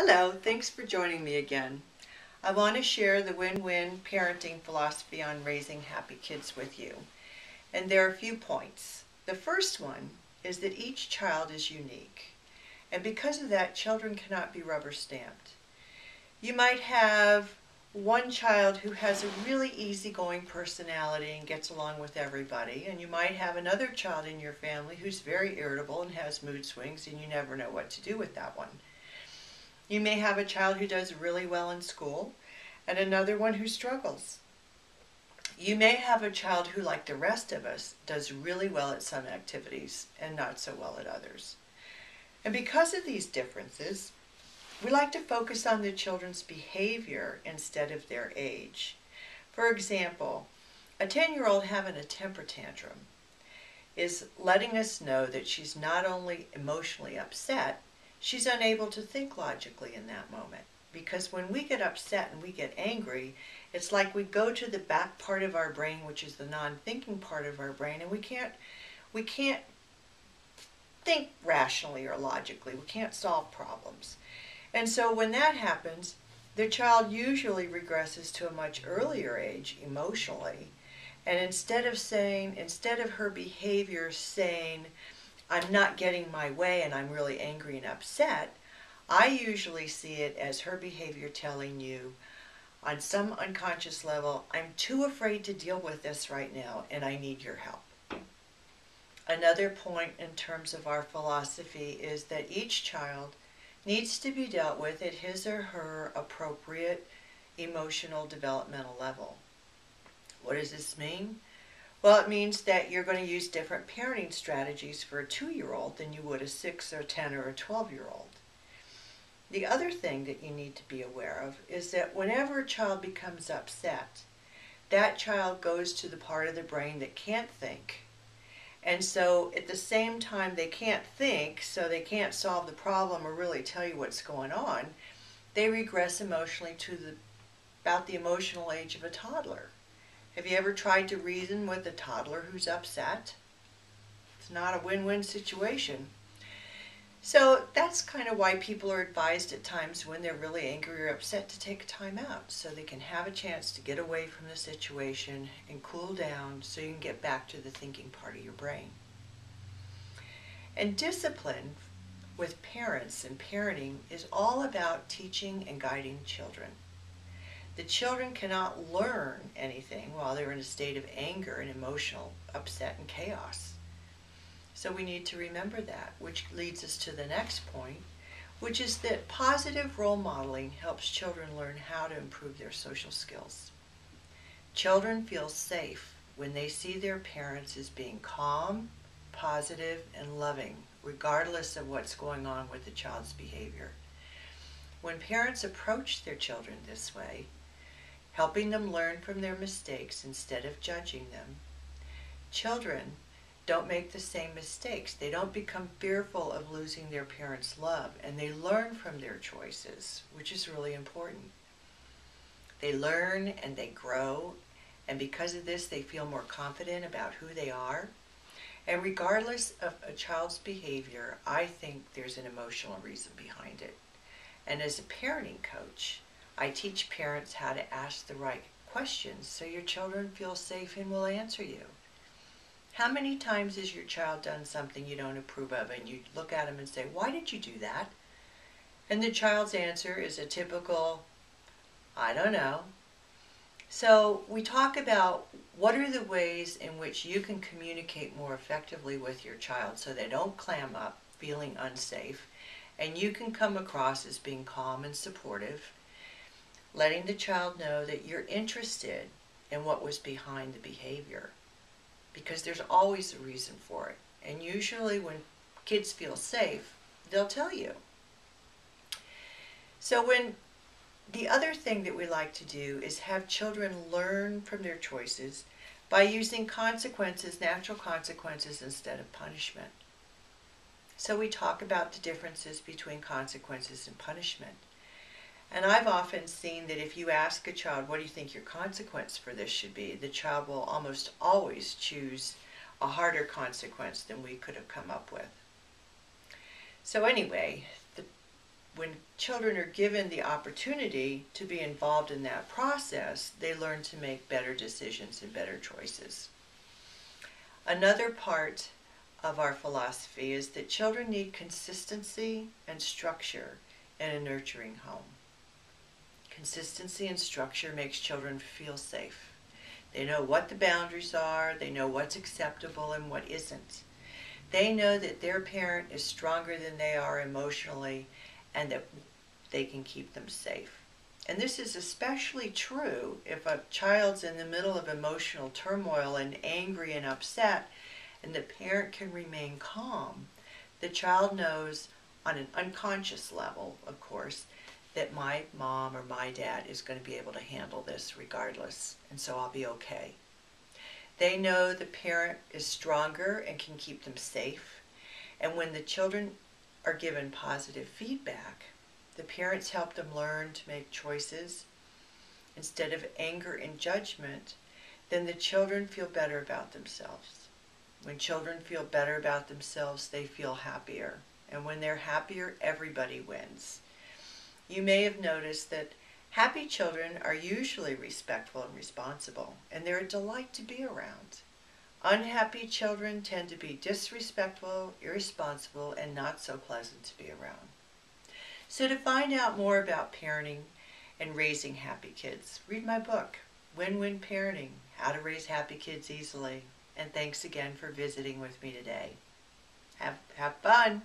Hello, thanks for joining me again. I want to share the win-win parenting philosophy on raising happy kids with you. And there are a few points. The first one is that each child is unique. And because of that, children cannot be rubber stamped. You might have one child who has a really easygoing personality and gets along with everybody, and you might have another child in your family who's very irritable and has mood swings, and you never know what to do with that one. You may have a child who does really well in school and another one who struggles. You may have a child who, like the rest of us, does really well at some activities and not so well at others. And because of these differences, we like to focus on the children's behavior instead of their age. For example, a 10-year-old having a temper tantrum is letting us know that she's not only emotionally upset, she's unable to think logically in that moment. Because when we get upset and we get angry, it's like we go to the back part of our brain, which is the non-thinking part of our brain, and we can't think rationally or logically. We can't solve problems. And so when that happens, the child usually regresses to a much earlier age emotionally. And instead of her behavior saying, I'm not getting my way and I'm really angry and upset, I usually see it as her behavior telling you, on some unconscious level, I'm too afraid to deal with this right now and I need your help. Another point in terms of our philosophy is that each child needs to be dealt with at his or her appropriate emotional developmental level. What does this mean? Well, it means that you're going to use different parenting strategies for a 2-year-old than you would a 6 or 10 or a 12-year-old. The other thing that you need to be aware of is that whenever a child becomes upset, that child goes to the part of the brain that can't think. And so at the same time they can't think, so they can't solve the problem or really tell you what's going on, they regress emotionally to about the emotional age of a toddler. Have you ever tried to reason with a toddler who's upset? It's not a win-win situation. So that's kind of why people are advised at times when they're really angry or upset to take time out so they can have a chance to get away from the situation and cool down so you can get back to the thinking part of your brain. And discipline with parents and parenting is all about teaching and guiding children. The children cannot learn anything while they're in a state of anger and emotional upset and chaos. So we need to remember that, which leads us to the next point, which is that positive role modeling helps children learn how to improve their social skills. Children feel safe when they see their parents as being calm, positive, and loving, regardless of what's going on with the child's behavior. When parents approach their children this way, helping them learn from their mistakes instead of judging them, children don't make the same mistakes. They don't become fearful of losing their parents' love, and they learn from their choices, which is really important. They learn and they grow, and because of this, they feel more confident about who they are. And regardless of a child's behavior, I think there's an emotional reason behind it. And as a parenting coach, I teach parents how to ask the right questions so your children feel safe and will answer you. How many times has your child done something you don't approve of and you look at them and say, why did you do that? And the child's answer is a typical, I don't know. So we talk about what are the ways in which you can communicate more effectively with your child so they don't clam up feeling unsafe, and you can come across as being calm and supportive, letting the child know that you're interested in what was behind the behavior. Because there's always a reason for it. And usually when kids feel safe, they'll tell you. So the other thing that we like to do is have children learn from their choices by using consequences, natural consequences, instead of punishment. So we talk about the differences between consequences and punishment. And I've often seen that if you ask a child, what do you think your consequence for this should be, the child will almost always choose a harder consequence than we could have come up with. So anyway, the when children are given the opportunity to be involved in that process, they learn to make better decisions and better choices. Another part of our philosophy is that children need consistency and structure in a nurturing home. Consistency and structure makes children feel safe. They know what the boundaries are, they know what's acceptable and what isn't. They know that their parent is stronger than they are emotionally and that they can keep them safe. And this is especially true if a child's in the middle of emotional turmoil and angry and upset, and the parent can remain calm. The child knows on an unconscious level, of course, that my mom or my dad is going to be able to handle this regardless, and so I'll be okay. They know the parent is stronger and can keep them safe, and when the children are given positive feedback, the parents help them learn to make choices instead of anger and judgment. Then the children feel better about themselves. When children feel better about themselves, they feel happier. And when they're happier, everybody wins. You may have noticed that happy children are usually respectful and responsible, and they're a delight to be around. Unhappy children tend to be disrespectful, irresponsible, and not so pleasant to be around. So to find out more about parenting and raising happy kids, read my book, Win-Win Parenting, How to Raise Happy Kids Easily. And thanks again for visiting with me today. Have fun.